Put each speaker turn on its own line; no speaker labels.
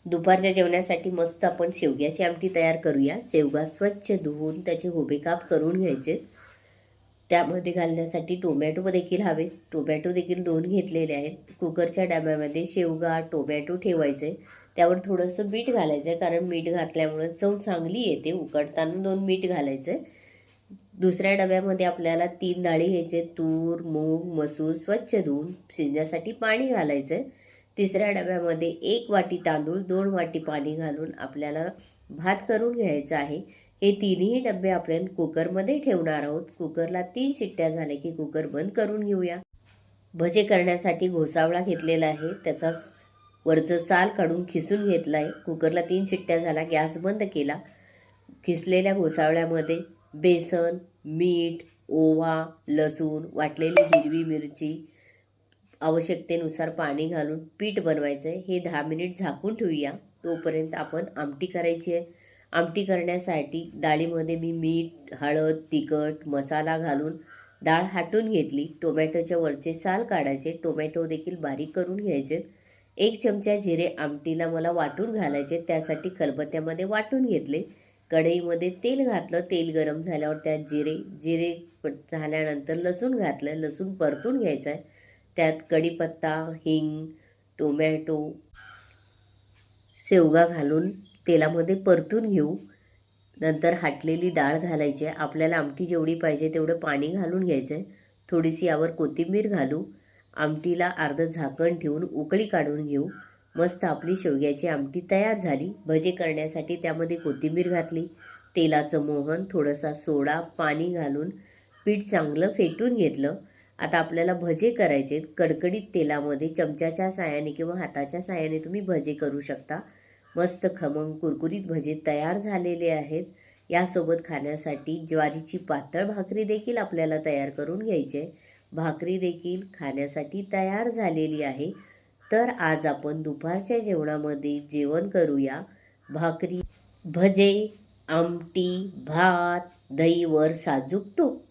दुपारच्या जेवणासाठी मस्त आपण शेवग्याची आमटी तयार करूया। शेवगा स्वच्छ धुवून त्याचे उभे काप करून घ्यायचे। त्यामध्ये घालण्यासाठी टोमॅटो देखील हवे। टोमॅटो देखील 2 घेतलेले आहेत। कुकरच्या डब्यामध्ये शेवगा टोमॅटो ठेवायचे, त्यावर थोडंसं मीठ घालायचं आहे, कारण मीठ घातल्यामुळे चव चांगली येते। उकडताना 2 मीठ घालायचं। दुसऱ्या डब्यामध्ये आपल्याला 3 डाळी घ्यायचे, तूर मूग मसूर स्वच्छ धुवून शिजण्यासाठी पाणी घालायचं। तिसऱ्या डब्यामध्ये 1 वाटी तांदूळ 2 वाटी पाणी घालून आपल्याला भात करून घ्यायचा आहे। हे तिन्ही डबे आपण कुकरमध्ये ठेवणार आहोत। कुकरला 3 शिट्ट्या झाल्या की कुकर बंद करून घेऊया। भजे करण्यासाठी घोसावळा घेतलेला आहे, त्याचा वरचं साल काढून खिसून घेतला आहे। कुकरला 3 शिट्ट्या झाल्या, गॅस बंद केला। खिसलेल्या घोसावळ्यामध्ये बेसन मीठ ओवा लसूण वाटलेली हिरवी मिरची आवश्यकतेनुसार पाणी घालून पीठ बनवायचं आहे। हे 10 मिनिट झाकून ठेवूया। तोपर्यंत आपण आमटी करायची आहे। आमटी करण्यासाठी डाळीमध्ये मी मीठ हळद तिखट मसाला घालून डाळ हाटून घेतली। टोमॅटोच्या वरचे साल काढायचे, टोमॅटो देखील बारीक करून घ्यायचे। 1 चमचा जिरे आमटीला मला वाटून घालायचे, त्यासाठी खलबत्त्यामध्ये वाटून घेतले। कढईमध्ये तेल घातलं, तेल गरम झाल्यावर त्यात जिरे झाल्यानंतर लसूण घातलं, लसूण परतून घ्यायचं आहे। त्यात कढीपत्ता हिंग टोमॅटो शेवगा घालून तेलामध्ये परतून घेऊ। नंतर हाटलेली डाळ घालायची आहे। आपल्याला आमटी जेवढी पाहिजे तेवढं पाणी घालून घ्यायचं आहे। थोडीशी यावर कोथिंबीर घालू। आमटीला अर्ध झाकण ठेवून उकळी काढून घेऊ। मस्त आपली शेवग्याची आमटी तयार झाली। भजे करण्यासाठी त्यामध्ये कोथिंबीर घातली, तेलाचं मोहन थोडासा सोडा पाणी घालून पीठ चांगलं फेटून घेतलं। आता आपल्याला भजे करायचे। कडकडीत तेलामध्ये चमच्याच्या साहाय्याने किंवा हाताच्या साहाय्याने तुम्ही भजे करू शकता। मस्त खमंग कुरकुरीत भजे तयार झालेले आहेत। यासोबत खाण्यासाठी ज्वारीची पातळ भाकरी देखील आपल्याला तयार करून घ्यायची आहे। भाकरी देखील खाण्यासाठी तयार झालेली आहे। तर आज आपण दुपारच्या जेवणामध्ये जेवण करूया। भाकरी भजे आमटी भात दहीवर साजूक तूप।